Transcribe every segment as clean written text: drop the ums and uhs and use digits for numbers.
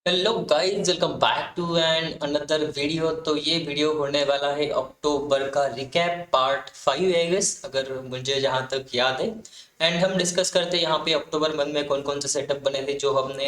Hello guys, welcome back to and another video. तो ये video होने वाला है अक्टूबर का रिकैप पार्ट 5 है गेस, अगर मुझे जहाँ तक याद है। एंड हम डिस्कस करते हैं यहाँ पे अक्टूबर मंथ में कौन कौन से सेटअप बने थे, जो हमने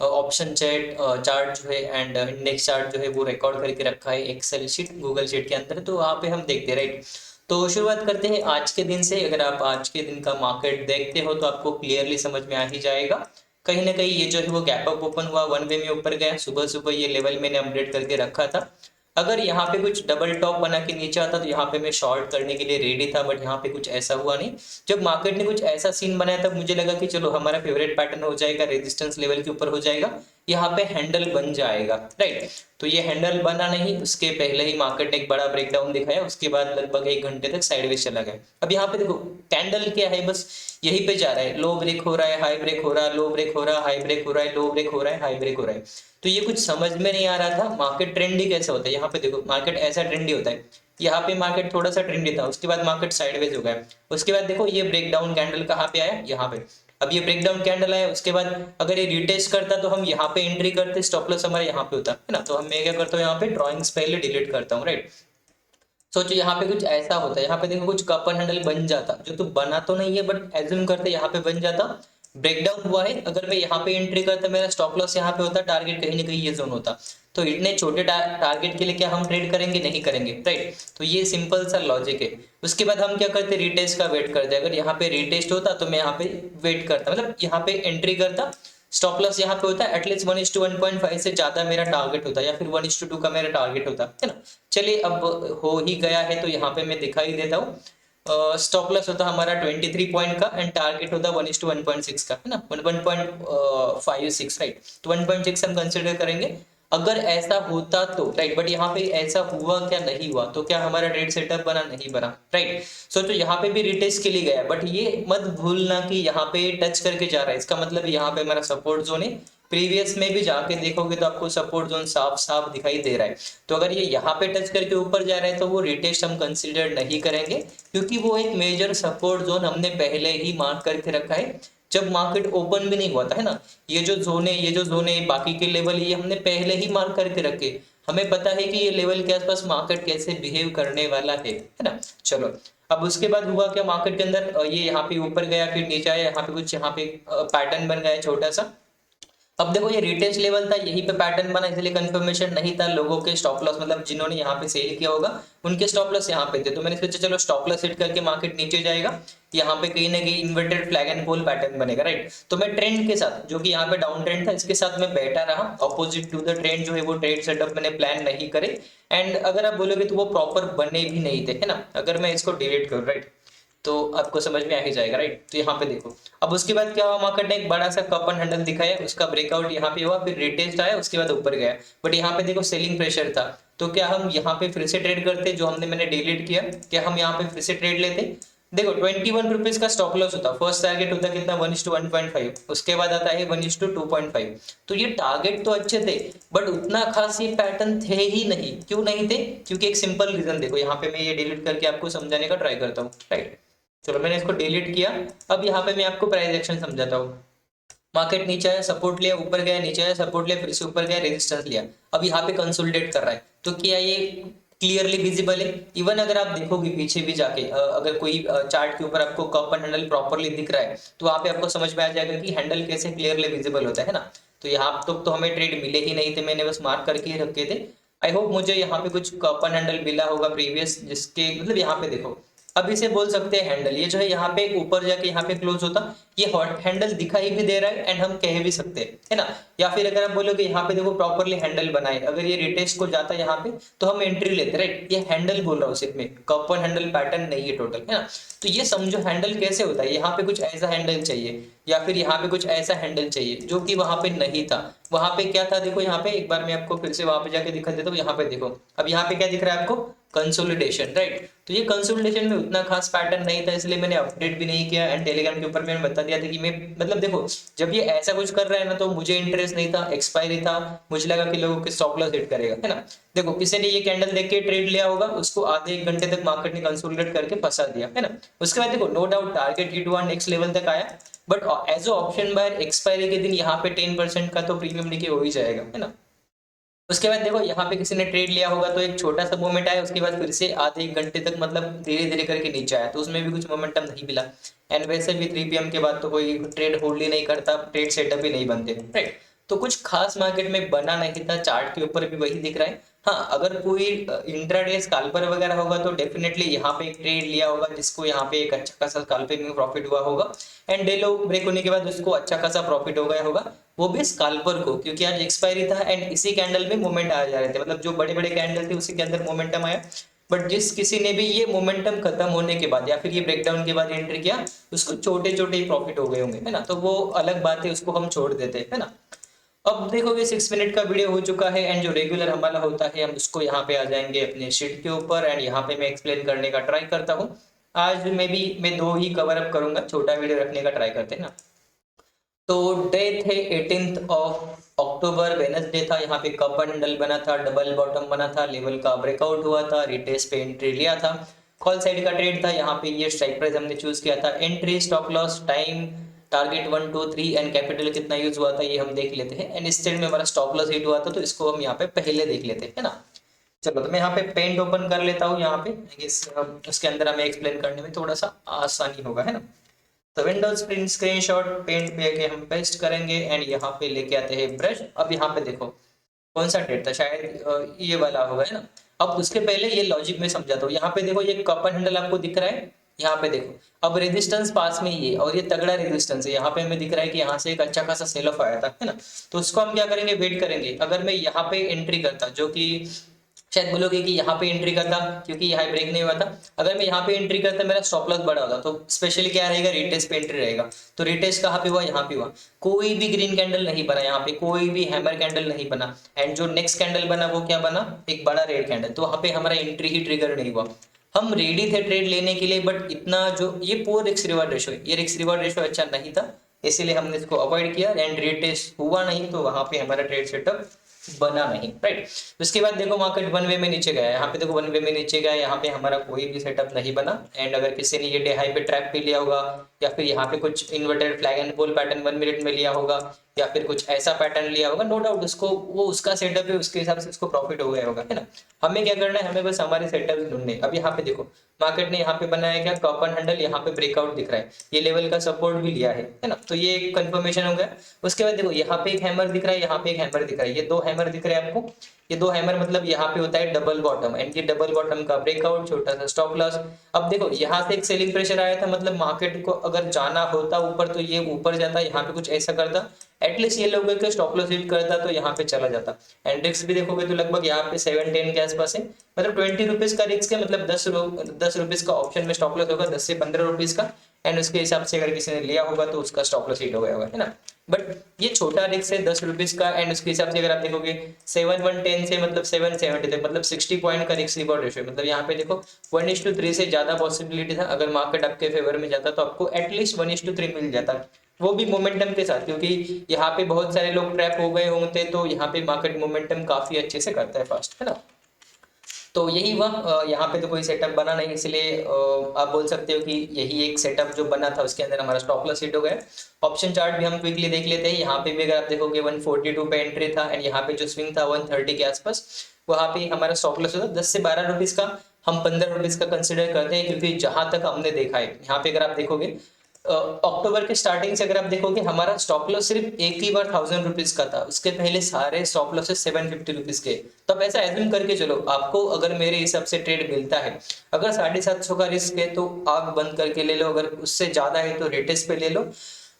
ऑप्शन चार्ट जो है एंड इंडेक्स चार्ट जो है वो रिकॉर्ड करके रखा है एक्सेल शीट गूगल शीट के अंदर। तो वहाँ पे हम देखते हैं, राइट। तो शुरुआत करते हैं आज के दिन से। अगर आप आज के दिन का मार्केट देखते हो तो आपको क्लियरली समझ में आ ही जाएगा। कहीं ना कहीं ये जो है वो गैप अप ओपन हुआ, वन वे में ऊपर गया। सुबह सुबह ये लेवल मैंने अपडेट करके रखा था। अगर यहाँ पे कुछ डबल टॉप बना के नीचे आता तो यहाँ पे मैं शॉर्ट करने के लिए रेडी था, बट यहाँ पे कुछ ऐसा हुआ नहीं। जब मार्केट ने कुछ ऐसा सीन बनाया तब मुझे लगा कि चलो हमारा फेवरेट पैटर्न हो जाएगा, रेजिस्टेंस लेवल के ऊपर हो जाएगा, यहाँ पे हैंडल बन जाएगा, राइट। तो ये हैंडल बना नहीं, उसके पहले ही मार्केट ने एक बड़ा ब्रेकडाउन दिखाया, उसके बाद लगभग 1 घंटे तक साइडवेज चला गया। अब यहाँ पे देखो कैंडल क्या है, बस यहीं पे जा रहा है। लो ब्रेक हो रहा है, हाई ब्रेक हो रहा है, लो ब्रेक हो रहा है, हाई ब्रेक हो रहा है, लो ब्रेक हो रहा है, हाई ब्रेक हो रहा है। तो ये कुछ समझ में नहीं आ रहा था मार्केट ट्रेंडी कैसे होता है। यहाँ पे देखो मार्केट ऐसा ट्रेंडी होता है। यहाँ पे मार्केट थोड़ा सा ट्रेंडी था, उसके बाद मार्केट साइडवेज हो गया। उसके बाद देखो ये ब्रेकडाउन कैंडल कहाँ पे आया, यहाँ पे। अब ये ब्रेकडाउन कैंडल आया, उसके बाद अगर ये रिटेस्ट करता तो हम यहाँ पे एंट्री करते, स्टॉप लॉस हमारा यहाँ पे होता है ना। तो हम मैं क्या करता हूँ, यहाँ पे ड्रॉइंग्स पहले डिलीट करता हूँ, राइट। सोचो यहाँ पे कुछ ऐसा होता है, यहाँ पे देखो कुछ कप एंड हैंडल बन जाता, जो तो बना तो नहीं है बट एज्यूम करते यहाँ पे बन जाता। ब्रेकडाउन हुआ है, अगर मैं यहाँ पे एंट्री करता, मेरा स्टॉप लॉस यहाँ पे होता, टारगेट कहीं ना कहीं ये जोन होता। तो इतने छोटे टारगेट के लिए क्या हम ट्रेड करेंगे? नहीं करेंगे, राइट। तो ये सिंपल सा लॉजिक है। उसके बाद हम क्या करते, रिटेस्ट का वेट करते। अगर यहाँ पे रिटेस्ट होता तो मैं यहाँ पे वेट करता, मतलब यहाँ पे एंट्री करता। स्टॉप लॉस यहाँ पे होता है एटलीस्ट 1:1.5 से ज्यादा मेरा टारगेट होता, या फिर 1:2 का मेरा टारगेट होता है ना। चलिए अब हो ही गया है तो यहाँ पे मैं दिखाई देता हूँ। स्टॉप लॉस होता हमारा 23 पॉइंट का एंड टारगेट होता 1:1.6 का, है ना, 1.56, राइट। तो 1.6 हम कंसिडर करेंगे अगर ऐसा होता तो, राइट। बट यहाँ पे ऐसा हुआ क्या? नहीं हुआ। तो क्या हमारा ट्रेड सेटअप बना? नहीं बना, राइट। सोचो यहाँ पे भी रिटेस्ट के लिए गया, बट ये मत भूलना कि यहाँ पे टच करके जा रहा है, इसका मतलब यहाँ पे हमारा सपोर्ट जोन है। प्रीवियस में भी जाके देखोगे तो आपको सपोर्ट जोन साफ साफ दिखाई दे रहा है। तो अगर ये यहाँ पे टच करके ऊपर जा रहा है तो वो रिटेस्ट हम कंसिडर नहीं करेंगे, क्योंकि वो एक मेजर सपोर्ट जोन हमने पहले ही मार्क करके रखा है जब मार्केट ओपन भी नहीं हुआ था, है ना। ये जो जोन है, ये जो जोन है, बाकी के लेवल ये हमने पहले ही मार्क करके रखे। हमें पता है कि ये लेवल के आसपास मार्केट कैसे बिहेव करने वाला है ना। चलो अब उसके बाद हुआ क्या मार्केट के अंदर, ये यहाँ पे ऊपर गया फिर नीचे आया, यहाँ पे कुछ यहाँ पे पैटर्न बन गया छोटा सा। अब देखो ये रिटेस्ट लेवल था, यहीं पे पैटर्न बना, इसलिए कंफर्मेशन नहीं था लोगों के स्टॉप लॉस, मतलब जिन्होंने यहाँ पे सेल किया होगा उनके स्टॉप लॉस यहाँ पे थे। तो मैंने सोचा चलो स्टॉप लॉस हिट करके मार्केट नीचे जाएगा, यहाँ पे कहीं ना कहीं inverted flag and pole pattern बनेगा, राइट। तो मैं ट्रेंड के साथ, जो कि यहाँ पे डाउन ट्रेंड था, इसके साथ मैं बैठा रहा। ऑपोजिट टू द ट्रेंड जो है वो ट्रेड सेटअप मैंने प्लान नहीं करे। एंड अगर आप बोलोगे तो वो प्रॉपर बने भी नहीं थे, है ना। अगर मैं इसको डिलीट करूँ, राइट, तो आपको समझ में आ ही जाएगा, राइट। तो यहाँ पे देखो अब उसके बाद क्या हुआ, मार्केट ने एक बड़ा सा कप एंड हैंडल दिखाया, उसका ब्रेकआउट यहाँ पे हुआ, फिर रिटेस्ट आया, उसके बाद ऊपर गया। बट यहाँ पे देखो सेलिंग प्रेशर था। तो क्या हम यहाँ पे फिर से ट्रेड करते, जो हमने मैंने डिलीट किया, क्या हम यहाँ पे फिर से ट्रेड लेते? देखो 21 रुपीज का स्टॉप लॉस होता, फर्स्ट टारगेट होता कितना, 1:1.5, उसके बाद आता है 1:2.5। तो ये टारगेट तो अच्छे थे, बट उतना खास ये पैटर्न थे ही नहीं। क्यों नहीं थे? क्योंकि एक सिंपल रीजन देखो, यहाँ पे मैं ये डिलीट करके आपको समझाने का ट्राई करता हूँ, राइट। चलो मैंने इसको डिलीट किया। अब यहाँ पे मैं आपको प्राइस एक्शन समझाता हूँ। मार्केट नीचे आया, सपोर्ट लिया, ऊपर गया, नीचे आया, सपोर्ट लिया, फिर से ऊपर गया, रेजिस्टेंस लिया। अब यहाँ पे कंसोलिडेट कर रहा है, तो क्या ये क्लियरली विजिबल है? इवन अगर आप देखोगे पीछे भी जाके, अगर कोई चार्ट के ऊपर आपको कप एंड हैंडल प्रॉपरली दिख रहा है तो वहां पे आपको समझ में आ जाएगा कि हैंडल कैसे क्लियरली विजिबल होता है ना। तो यहाँ तो हमें ट्रेड मिले ही नहीं थे, मैंने बस मार्क करके ही रखे थे। आई होप मुझे यहाँ पे कुछ कप एंड हैंडल मिला होगा प्रीवियस, जिसके मतलब यहाँ पे देखो, अब इसे बोल सकते हैं हैंडल। ये जो है यहाँ पे ऊपर जाके यहाँ पे क्लोज होता, ये हॉट हैंडल दिखाई भी दे रहा है एंड हम कह भी सकते हैं, है ना। या फिर अगर आप बोलोगे यहाँ पे देखो प्रॉपरली हैंडल बनाए, अगर ये रिटेस्ट को जाता है यहाँ पे तो हम एंट्री लेते, राइट। ये हैंडल बोल रहा हूँ सिर्फ में, कप एंड हैंडल पैटर्न नहीं है टोटल, है ना। तो ये समझो हैंडल कैसे होता है, यहाँ पे कुछ ऐसा हैंडल चाहिए या फिर यहाँ पे कुछ ऐसा हैंडल चाहिए, जो कि वहां पे नहीं था। वहां पे क्या था देखो, यहाँ पे एक बार मैं आपको फिर से वहां पे जाके दिखा देता हूँ। यहाँ पे देखो, अब यहाँ पे क्या दिख रहा है आपको, कंसोलिडेशन, राइट। तो ये कंसोलिडेशन में उतना खास पैटर्न नहीं था, इसलिए मैंने अपडेट भी नहीं किया एंड टेलीग्राम के ऊपर मैंने बता दिया था कि मैं मतलब देखो जब ये ऐसा कुछ कर रहा है ना तो मुझे इंटरेस्ट नहीं था, एक्सपायरी था, मुझे लगा कि लोगों के स्टॉप लॉस हिट करेगा, है ना। देखो किसी ने ये कैंडल देख के ट्रेड लिया होगा, उसको आधे एक घंटे तक मार्केट ने कंसोलिडेट करके फंसा दिया, है ना। उसके बाद देखो नो डाउट टारगेट हिट हुआ, नेक्स्ट लेवल तक आया, but as option buyer expiry के दिन यहाँ पे 10% का तो प्रीमियम लेके हो ही जाएगा, है ना। उसके बाद देखो यहाँ पे किसी ने ट्रेड लिया होगा तो एक छोटा सा मूवमेंट आया, उसके बाद फिर से आधे एक घंटे तक मतलब धीरे धीरे करके नीचे आया, तो उसमें भी कुछ मोमेंटम नहीं मिला। एंड वैसे भी 3 PM के बाद तो कोई ट्रेड होल्ड ही नहीं करता, ट्रेड सेटअप ही नहीं बनते, राइट। तो कुछ खास मार्केट में बना नहीं था, चार्ट के ऊपर भी वही दिख रहा है। हाँ, अगर कोई इंट्राडे स्कैल्पर वगैरह होगा तो डेफिनेटली यहाँ पे एक ट्रेड लिया होगा जिसको यहाँ पे एक अच्छा खासा स्कैल्पिंग में प्रॉफिट हुआ होगा, एंड डे लो ब्रेक होने के बाद उसको अच्छा खासा प्रॉफिट हो गया होगा, वो भी स्कैल्पर को, क्योंकि आज एक्सपायरी था एंड इसी कैंडल में मोमेंट आ जा रहे थे, मतलब जो बड़े बड़े कैंडल थे उसी के अंदर मोमेंटम आया। बट जिस किसी ने भी ये मोमेंटम खत्म होने के बाद या फिर ये ब्रेकडाउन के बाद एंट्री किया, उसको छोटे छोटे ही प्रॉफिट हो गए होंगे, है ना, तो वो अलग बात है, उसको हम छोड़ देते हैं, है ना। अब देखोगे 6 मिनट का वीडियो हो चुका है एंड जो रेगुलर हमारा होता है हम उसको यहाँ पे आ जाएंगे अपने शीट के ऊपर एंड यहाँ पे मैं एक्सप्लेन करने का ट्राई करता हूँ। आज मैं 2 ही कवर अप करूंगा, छोटा वीडियो रखने का ट्राई करते हैं ना। तो डे थे 18 ऑफ अक्टूबर, वेडनेसडे था, यहाँ पे कप एंड हैंडल बना था, डबल बॉटम बना था, लेवल का ब्रेकआउट हुआ था, रिटेस्ट पे एंट्री लिया था, कॉल साइड का ट्रेड था, यहाँ पे ये स्ट्राइक प्राइस हमने चूज किया था, entry stop loss time target 1 2 3 and capital कितना यूज हुआ था ये हम देख लेते हैं, एंड इस ट्रेड में हमारा स्टॉप लॉस हिट हुआ था तो इसको हम यहाँ पे पहले देख लेते हैं, है ना। चलो तो मैं यहाँ पे पेंट ओपन कर लेता हूँ, यहाँ पे उसके अंदर हमें एक्सप्लेन करने में थोड़ा सा आसानी होगा, है ना। तो विंडोज प्रिंट स्क्रीनशॉट पेंट पे आके हम पेस्ट करेंगे एंड यहाँ पे लेके आते हैं ब्रश। अब यहाँ पे देखो कौन सा ट्रेड था, शायद ये वाला होगा, है ना। अब उसके पहले ये लॉजिक में समझाता हूँ, यहाँ पे देखो ये कप एंड हैंडल आपको दिख रहा है, यहाँ पे देखो अब रेजिस्टेंस पास में ही है और ये तगड़ा रेजिस्टेंस है, यहाँ पे हमें दिख रहा है कि यहाँ से एक अच्छा खासा सेल ऑफ आया था, है ना। तो उसको हम क्या करेंगे, वेट करेंगे। अगर मैं यहाँ पे एंट्री करता, जो कि शायद बोलोगे कि यहाँ पे एंट्री करता क्योंकि यहाँ ब्रेक नहीं हुआ था, अगर मैं यहाँ पे एंट्री करता मेरा स्टॉप लॉस बड़ा होता, तो स्पेशली क्या रहेगा, रिटेस्ट पे एंट्री रहेगा। तो रिटेस्ट कहाँ पे हुआ, यहाँ पे हुआ, कोई भी ग्रीन कैंडल नहीं बना, यहाँ पे कोई भी हैमर कैंडल नहीं बना, एंड जो नेक्स्ट कैंडल बना वो क्या बना, एक बड़ा रेड कैंडल, तो वहाँ पे हमारा एंट्री ही ट्रिगर नहीं हुआ। हम रेडी थे ट्रेड लेने के लिए, बट इतना जो ये पोर रिस्क रिवार्ड रेशो है, ये रिस्क रिवार्ड रेशो अच्छा नहीं था, इसीलिए हमने इसको अवॉइड किया एंड रिटेस्ट हुआ नहीं, तो वहां पे हमारा ट्रेड सेटअप बना नहीं, राइट। उसके बाद देखो मार्केट वन वे में नीचे गया, यहाँ पे देखो वन वे में नीचे गया, यहाँ पे हमारा कोई भी सेटअप नहीं बना, एंड अगर किसी ने ये डे हाई पे ट्रैप पे लिया होगा या फिर यहाँ पे कुछ inverted flag and pole pattern 1 minute में लिया होगा या फिर कुछ ऐसा पैटर्न लिया होगा, नो डाउट उसको वो उसका सेटअप है, उसके हिसाब से उसको प्रॉफिट हो गया होगा, है ना। हमें क्या करना है, हमें बस हमारे सेटअप ढूंढने। अब यहाँ पे देखो मार्केट ने यहाँ पे बनाया क्या, कप एंड हैंडल, यहाँ पे ब्रेकआउट दिख रहा है, ये लेवल का सपोर्ट भी लिया है ना, तो ये एक कंफर्मेशन हो गया। उसके बाद देखो यहाँ पे एक हैमर दिख रहा है, यहाँ पे एक हैमर दिख रहा है, ये 2 हैमर दिख रहे हैं आपको, ये 2 हैमर मतलब यहाँ पे होता है डबल बॉटम, एंड ये डबल बॉटम का ब्रेकआउट, छोटा सा स्टॉप लॉस। अब देखो यहाँ से एक सेलिंग प्रेशर आया था, मतलब मार्केट को अगर जाना होता ऊपर तो ये ऊपर जाता, यहाँ पे कुछ ऐसा करता, एटलीस्ट ये लोगों के स्टॉप लॉस हिट करता तो यहाँ पे चला जाता। एंड रिस्क भी देखोगे तो लगभग यहाँ पे 7-10 के आसपास है, मतलब 20 रुपीज का रिस्क है, मतलब 10 रुपीज का ऑप्शन में स्टॉप लॉस होगा, 10 से 15 रुपीज का, एंड उसके हिसाब से अगर किसी ने लिया होगा तो उसका स्टॉप लॉस हिट हो गया होगा, है ना। बट ये छोटा रिस्क है 10 रुपीज का, एंड उसके हिसाब से अगर आप देखोगे 7-1-10 से मतलब 770 तक, मतलब 60 पॉइंट का रिस्क रिवॉर्ड रेशियो, मतलब यहाँ पे देखो 1:3 से ज्यादा पॉसिबिलिटी था, अगर मार्केट आपके फेवर में जाता तो आपको एटलीस्ट 1:3 मिल जाता, वो भी मोमेंटम के साथ, क्योंकि यहाँ पे बहुत सारे लोग ट्रैप हो गए होंगे, तो यहाँ पे मार्केट मोमेंटम काफी अच्छे से करता है फास्ट, है ना। तो यही हुआ, यहाँ पे तो कोई सेटअप बना नहीं, इसलिए आप बोल सकते हो कि यही एक सेटअप जो बना था उसके अंदर हमारा स्टॉप लॉस हिट हो गया। ऑप्शन चार्ट भी हम क्विकली देख लेते हैं, यहाँ पे भी अगर आप देखोगे 142 पे एंट्री था, एंड यहाँ पे जो स्विंग था 130 के आसपास, वहाँ पे हमारा स्टॉप लॉस होता 10 से 12 रुपीज का, हम 15 रुपीज का कंसिडर करते हैं, क्योंकि जहां तक हमने देखा है यहाँ पे अगर आप देखोगे अक्टूबर के स्टार्टिंग से अगर आप देखोगे हमारा स्टॉप लॉस सिर्फ एक ही बार 1000 रुपीज का था, उसके पहले सारे स्टॉप लॉसेस 750 रुपीज के। तो अब ऐसा एज्यूम करके चलो, आपको अगर मेरे हिसाब से ट्रेड मिलता है, अगर 750 का रिस्क है तो आग बंद करके ले लो, अगर उससे ज्यादा है तो रेटेस्ट पे ले लो,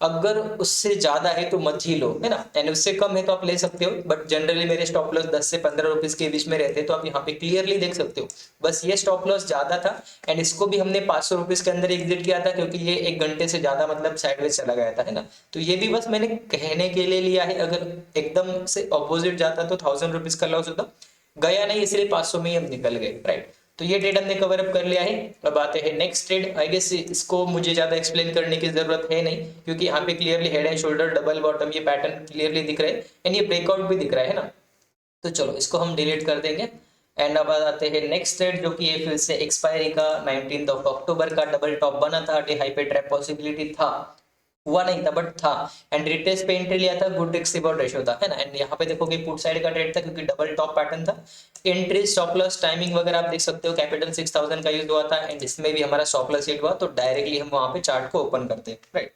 अगर उससे ज्यादा है तो मत ही लो, है ना, एंड उससे कम है तो आप ले सकते हो, बट जनरली मेरे स्टॉप लॉस 10 से 15 रुपीज के बीच में रहते हैं, तो आप यहाँ पे क्लियरली देख सकते हो। बस ये स्टॉप लॉस ज्यादा था, एंड इसको भी हमने 500 रुपीज के अंदर एग्जिट किया था, क्योंकि ये 1 घंटे से ज्यादा मतलब साइडवेज चला गया था, है ना। तो ये भी बस मैंने कहने के लिए लिया है, अगर एकदम से ऑपोजिट जाता तो 1000 रुपीज का लॉस होता, गया नहीं, इसलिए 500 में ही हम निकल गए, राइट। तो ये ट्रेड हमने कवर अप कर लिया है। अब आते हैं नेक्स्ट ट्रेड। आई गेस इसको मुझे ज्यादा एक्सप्लेन करने की जरूरत है नहीं, क्योंकि यहाँ पे clearly head and shoulder double bottom ये पैटर्न क्लियरली दिख रहा है एंड ये ब्रेकआउट भी दिख रहा है ना। तो चलो इसको हम डिलीट कर देंगे। एंड अब आते हैं नेक्स्ट ट्रेड, जो कि ये फिर से एक्सपायरी का 19 अक्टूबर का डबल टॉप बना था, हाई पे ट्रैप पॉसिबिलिटी था, हुआ नहीं था बट था। एंड रिटेस्ट पे एंट्री लिया था, गुड रिस्क रिवॉर्ड रेशियो था, है ना। एंड यहाँ पे देखोगे पुट साइड का ट्रेड था, क्योंकि डबल टॉप पैटर्न था। एंट्री स्टॉप लॉस टाइमिंग वगैरह आप देख सकते हो, कैपिटल 6000 का यूज हुआ था एंड इसमें भी हमारा स्टॉप लॉस हिट हुआ, तो डायरेक्टली हम वहां पे चार्ट को ओपन करते हैं, राइट।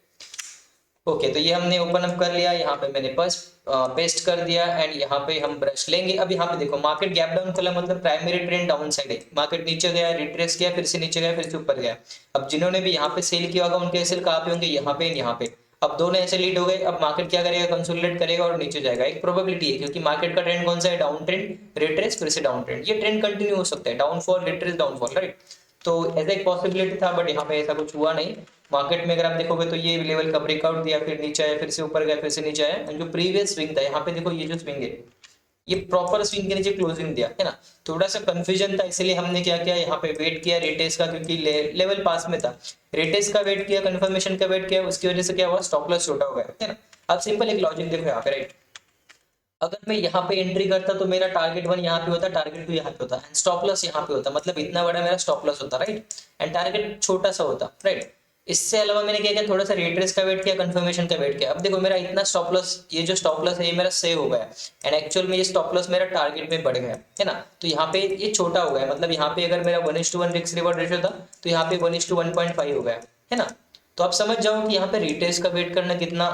ओके, तो ये हमने ओपन अप कर लिया, यहाँ पे मैंने पेस्ट कर दिया एंड यहाँ पे हम ब्रश लेंगे। अब यहाँ पे देखो मार्केट गैप डाउन खुला, मतलब प्राइमरी ट्रेंड डाउन साइड है। मार्केट नीचे गया, रिट्रेस किया, फिर से नीचे गया, फिर से ऊपर गया। अब जिन्होंने भी यहाँ पे सेल किया होगा उनके सेल कहाँ पे होंगे, यहाँ पे यहाँ पे। अब दोनों ऐसे लीड हो गए। अब मार्केट क्या करेगा, कंसोलिडेट करेगा और नीचे जाएगा, एक प्रोबेबिलिटी है, क्योंकि मार्केट का ट्रेंड कौन सा है, डाउन ट्रेंड, रिट्रेस, फिर से डाउन ट्रेंड। ये ट्रेंड कंटिन्यू हो सकता है, डाउनफॉल रिट्रेस डाउनफॉल, राइट। तो ऐसा एक पॉसिबिलिटी था, बट यहाँ पे ऐसा कुछ हुआ नहीं। मार्केट में अगर आप देखोगे तो ये लेवल का ब्रेकआउट दिया, फिर नीचे आया, फिर से ऊपर गया, फिर से नीचे आया। जो प्रीवियस स्विंग था, यहाँ पे देखो ये जो स्विंग है, ये प्रॉपर स्विंग के नीचे क्लोजिंग दिया है ना। थोड़ा सा कंफ्यूजन था, इसलिए हमने क्या किया, यहाँ पे वेट किया रिटेस्ट का, क्योंकि लेवल पास में था। रिटेस्ट का वेट किया, कंफर्मेशन का वेट किया, उसकी वजह से क्या हुआ, स्टॉप लॉस छोटा हो गया, है ना। अब सिंपल एक लॉजिक देखो यहाँ पे, राइट। अगर मैं यहाँ पे एंट्री करता तो मेरा टारगेट 1 यहाँ पे होता, टारगेट 2 यहाँ पे होता, एंड स्टॉप लॉस यहाँ पे होता, मतलब इतना बड़ा मेरा स्टॉप लॉस होता, राइट। एंड टारगेट छोटा सा होता, राइट। इससे अलावा मैंने क्या किया, थोड़ा सा रिट्रेस का वेट किया, कंफर्मेशन का वेट किया। अब देखो मेरा इतना स्टॉप लॉस, ये जो स्टॉप लॉस है ये मेरा सेव हो गया, एंड एक्चुअल में ये स्टॉप लॉस मेरा टारगेट में बढ़ गया, है ना। तो यहाँ पे ये छोटा हो गया, मतलब यहाँ पे अगर मेरा 1:1 रिस्क रिवॉर्ड रेशियो था, तो यहाँ पे 1:1.5 हो गया, है ना। तो आप समझ जाओ कि यहाँ पे रिट्रेस का वेट करना कितना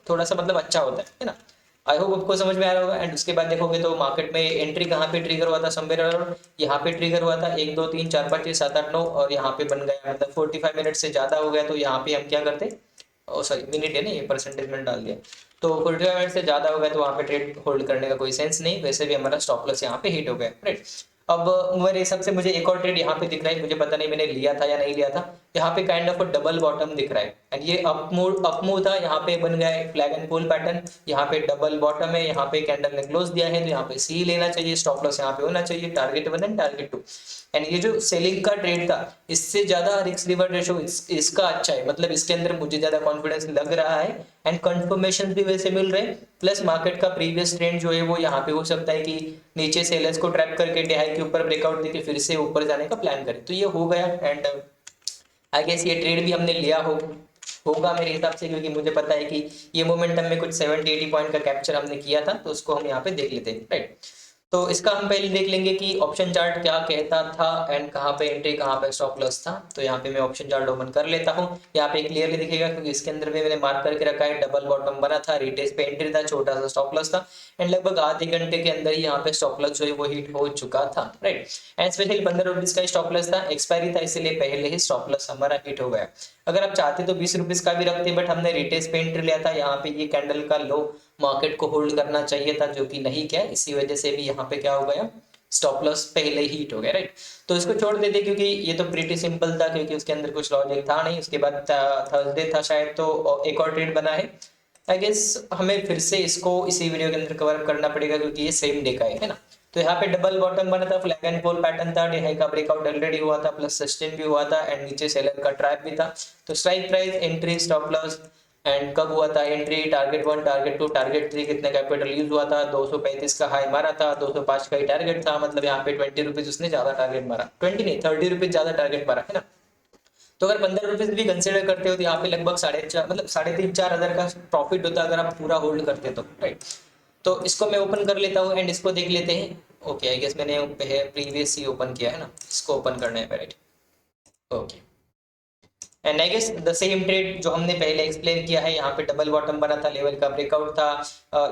थोड़ा सा मतलब अच्छा होता है ना। आई होप आपको समझ में आ रहा होगा। एंड उसके बाद देखोगे तो मार्केट में एंट्री कहाँ पे ट्रिगर हुआ था, समवेयर अराउंड यहाँ पे ट्रिगर हुआ था, 1 2 3 4 5 6 7 8 9, और यहाँ पे बन गया, मतलब 45 मिनट से ज्यादा हो गया। तो यहाँ पे हम क्या करते, ओ सॉरी मिनट है ना, ये परसेंटेज में डाल दिया। तो 45 मिनट से ज्यादा हो गया, तो वहाँ पे ट्रेड होल्ड करने का कोई सेंस नहीं, वैसे भी हमारा स्टॉप लॉस यहाँ पे हिट हो गया, राइट। अब मेरे हिसाब से मुझे एक और ट्रेड यहाँ पे दिख रहा है, मुझे पता नहीं मैंने लिया था या नहीं लिया था। यहाँ पे काइंड ऑफ डबल बॉटम दिख रहा है, एंड ये अप मूव था, यहाँ पे बन गया है फ्लैग एंड पुल पैटर्न। यहाँ पे डबल बॉटम है, यहाँ पे कैंडल ने क्लोज दिया है, तो यहाँ पे सी लेना चाहिए, स्टॉप लॉस यहाँ पे होना चाहिए, टारगेट 1 एंड टारगेट 2। एंड ये जो सेलिंग का ट्रेड था, इससे ज्यादा रिस्क रिवॉर्ड रेशियो इसका अच्छा है, मतलब इसके अंदर मुझे ज्यादा कॉन्फिडेंस लग रहा है, एंड कंफर्मेशन भी वैसे मिल रहे हैं। प्लस मार्केट का प्रीवियस ट्रेंड जो है वो यहाँ पे हो सकता है कि नीचे सेलर्स को ट्रैप करके हाई के ऊपर ब्रेकआउट देके फिर से ऊपर जाने का प्लान करे, तो ये हो गया। एंड आई गेस ये ट्रेड भी हमने लिया होगा मेरे हिसाब से, क्योंकि मुझे पता है कि ये मोमेंटम में कुछ 70-80 पॉइंट का कैप्चर हमने किया था, तो उसको हम यहाँ पे देख लेते हैं, राइट। तो इसका हम पहले देख लेंगे कि ऑप्शन चार्ट क्या कहता था एंड कहाँ पे एंट्री, कहाँ पे स्टॉप लॉस था। तो यहाँ पे मैं ऑप्शन चार्ट ओपन कर लेता हूँ, यहाँ पे क्लियरली दिखेगा, क्योंकि इसके अंदर भी मैंने मार्क करके रखा है, डबल बॉटम बना था, रिटेस्ट पे एंट्री था, छोटा सा स्टॉप लॉस था, एंड लगभग आधे घंटे के अंदर ही यहाँ पे स्टॉप लॉस जो है वो हिट हो चुका था, राइट। एंड स्पेशली 15 रुपीज का स्टॉप लॉस था, एक्सपायरी था, इसलिए पहले ही स्टॉप लॉस हमारा हिट हो गया। अगर आप चाहते तो 20 रुपीज का भी रखते, बट हमने रिटेस्ट पे एंट्री लिया था, यहाँ पे ये कैंडल का लो मार्केट को होल्ड करना चाहिए था, जो कि नहीं किया, इसी वजह से भी यहाँ पे क्या हो गया, स्टॉप लॉस पहले ही हिट हो गया, राइट। तो इसको छोड़ देते, क्योंकि ये तो प्रीटी सिंपल था, क्योंकि उसके अंदर कुछ लॉजिक था नहीं। उसके बाद थर्सडे था शायद, तो एक और ट्रेड बना है। आई गेस हमें फिर से इसको इसी वीडियो के अंदर कवर करना पड़ेगा, क्योंकि ये सेम डे का है ना। तो यहाँ पे डबल बॉटम बना था, फ्लैग एंड पोल पैटर्न था, हाई का ब्रेकआउट ऑलरेडी हुआ था, प्लस सस्टेन भी हुआ था, एंड नीचे सेलर का ट्रैप भी था। तो strike price, entry, stop loss, and कब हुआ था एंट्री, टारगेट 1, टारगेट 2, टारगेट 3 कितने कैपिटल यूज हुआ था, 235 का हाई मारा था, 205 का ही टारगेट था, मतलब यहाँ पे 20 रुपीज उसने ज्यादा टारगेट मारा, 20 नहीं 30 रुपीज ज्यादा टारगेट मारा, है ना। तो अगर 15 रुपीज भी कंसिडर करते हो तो यहाँ पे लगभग 4.5 मतलब 3.5-4 हज़ार का प्रॉफिट होता अगर आप पूरा होल्ड करते तो, राइट। तो इसको मैं ओपन कर लेता हूँ एंड इसको देख लेते हैं। ओके, आई गेस मैंने प्रीवियस ही ओपन किया है ना, इसको ओपन करना है, right. Okay, and I guess the same trade जो हमने पहले एक्सप्लेन किया है, यहाँ पे डबल बॉटम बना था, लेवल का ब्रेकआउट था,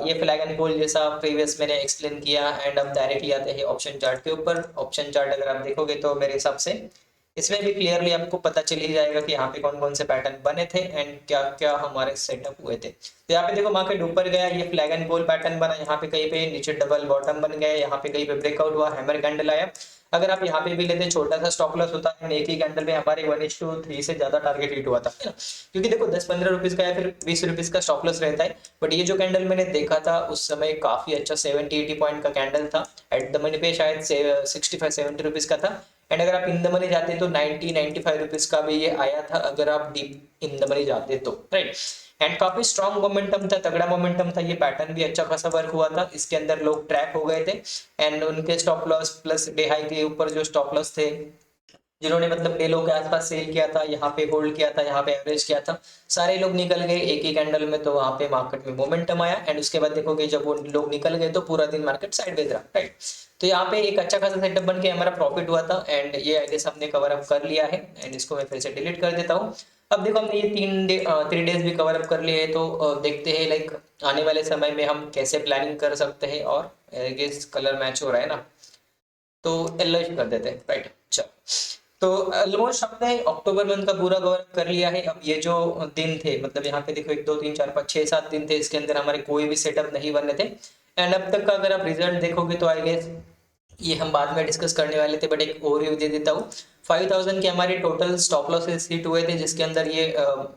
ये फ्लैग एंड पोल जैसा प्रीवियस मैंने एक्सप्लेन किया। एंड अब डायरेक्टली आते हैं ऑप्शन चार्ट के ऊपर। ऑप्शन चार्ट अगर आप देखोगे तो मेरे हिसाब से इसमें भी क्लियरली आपको पता चल ही जाएगा कि यहाँ पे कौन कौन से पैटर्न बने थे एंड क्या क्या हमारे सेटअप हुए थे। तो यहाँ पे देखो मार्केट ऊपर गया, ये फ्लैग एंड पोल पैटर्न बना, यहाँ पे कहीं पे नीचे डबल बॉटम बन गया, यहाँ पे कहीं पे ब्रेकआउट हुआ, हैमर कैंडल आया। अगर आप यहाँ पे भी लेते छोटा सा स्टॉप लॉस होता है, एक ही कैंडल में हमारे 1:3 से ज्यादा टारगेट हिट हुआ था, है ना। क्योंकि देखो 10-15 रुपीज का या फिर 20 रुपीज का स्टॉप लॉस रहता है, बट ये जो कैंडल मैंने देखा था उस समय काफी अच्छा 70-80 पॉइंट का कैंडल था। एट द मनी पे शायद 65-70 रुपीज का था, एंड अगर आप इन द मनी जाते तो 90-95 रुपीज का भी ये आया था अगर आप डीप इन द मनी जाते तो, राइट। एंड काफी स्ट्रॉन्ग मोमेंटम था, तगड़ा मोमेंटम था, ये पैटर्न भी अच्छा खासा वर्क हुआ था, इसके अंदर लोग ट्रैप हो गए थे एंड उनके stop loss plus day high के ऊपर जो स्टॉप लॉस थे, जिन्होंने मतलब डे लो के आसपास सेल किया था, यहाँ पे होल्ड किया था, यहाँ पे एवरेज किया था, सारे लोग निकल गए एक ही कैंडल में, तो वहाँ पे मार्केट में मोमेंटम आया एंड उसके बाद देखोगे जब वो लोग निकल गए तो पूरा दिन मार्केट साइडवेज रहा, राइट। तो यहाँ पे एक अच्छा खासा सेटअप बन के हमारा प्रॉफिट हुआ था एंड ये आई गेस हमने कवर अप कर लिया है एंड इसको मैं फिर से डिलीट कर देता हूँ। अब देखो हमने ये 3 डेज भी कवर अप कर लिए है, तो देखते हैं लाइक आने वाले समय में हम कैसे प्लानिंग कर सकते हैं। और आई गेस कलर मैच हो रहा है ना, तो येलो कर देते हैं, राइट। चलो, तो ऑलमोस्ट हमने अक्टूबर मंथ का पूरा कवर कर लिया है। अब ये जो दिन थे, मतलब यहाँ पे देखो 1 2 3 4 5 6 7 दिन थे, इसके अंदर हमारे कोई भी सेटअप नहीं बने थे एंड अब तक का अगर आप रिजल्ट देखोगे तो आई गेस ये हम बाद में डिस्कस करने वाले थे, बट एक ओवरव्यू दे देता हूँ। 5000 के हमारे टोटल स्टॉप लॉसेस हिट हुए थे, जिसके अंदर ये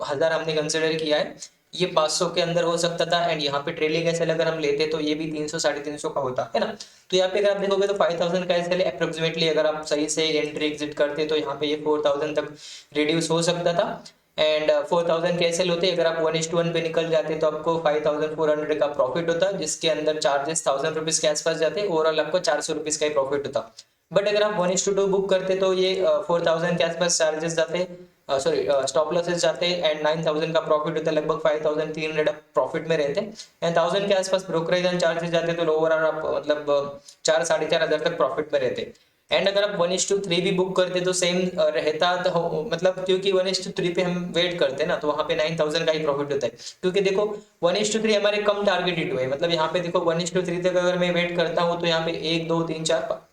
1000 हमने कंसिडर किया है, ये 500 के अंदर हो सकता था एंड यहाँ पे ट्रेलिंग एसएल अगर हम लेते तो ये भी 300 350 का होता है ना। तो यहाँ पे अगर आप देखोगे तो 5000 का एसएल अप्रोक्सीमेटली अगर आप सही से एंट्री एग्जिट करते तो यहाँ पे ये 4000 तक रिड्यूस हो सकता था एंड 4000 के एसएल होते, अगर आप 1:1 पे निकल जाते तो आपको 5400 का प्रॉफिट होता, जिसके अंदर चार्जेस 1000 रुपीज के आसपास जाते, ओवरऑल आपको 400 रुपीज का ही प्रॉफिट होता। बट अगर आप 1:2 बुक करते तो ये 4000 के आसपास चार्जेस जाते, सॉरी स्टॉप लॉसेस जाते एंड 9000 का प्रॉफिट होता, लगभग 5300 प्रॉफिट में रहते एंड 1000 के आसपास ब्रोकरेज एंड चार्जेस जाते, तो ओवरऑल आप मतलब 4-4.5 तक प्रॉफिट में रहते। एंड अगर आप 1:3 भी बुक करते तो सेम रहता, तो मतलब क्योंकि 1:3 पे हम वेट करते ना, तो वहाँ पे 9000 का ही प्रॉफिट होता है, क्योंकि देखो 1:3 हमारे कम टारगेटेड हुए, मतलब यहाँ पे देखो 1:3 तक अगर मैं वेट करता हूँ तो यहाँ पे 1 2 3 4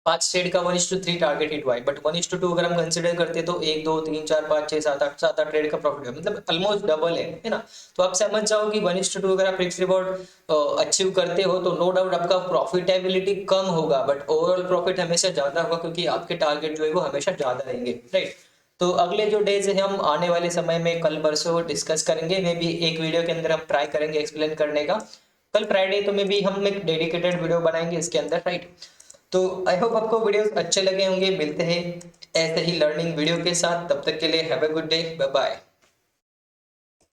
5 ट्रेड का 1:3 टारगेट हिट हुआ है, बट 1:2 अगर हम कंसिडर करते तो 1 2 3 4 5 6 7 8 ट्रेड का प्रॉफिट है, मतलब ऑलमोस्ट डबल है ना। तो आप समझ जाओ कि 1:2 अगर आप फिक्स रिवॉर्ड अचीव करते हो तो नो डाउट आपका प्रॉफिटेबिलिटी कम होगा, बट ओवरऑल प्रॉफिट हमेशा ज्यादा होगा, क्योंकि आपके टारगेट जो है वो हमेशा ज्यादा रहेंगे, राइट। तो अगले जो डेज है हम आने वाले समय में कल परसों डिस्कस करेंगे, मे भी एक वीडियो के अंदर हम ट्राई करेंगे एक्सप्लेन करने का। कल फ्राइडे तो मे भी हम एक डेडिकेटेड वीडियो बनाएंगे इसके अंदर, राइट। तो आई होप आपको वीडियोस अच्छे लगे होंगे, मिलते हैं ऐसे ही लर्निंग वीडियो के साथ, तब तक के लिए have a good day, bye bye.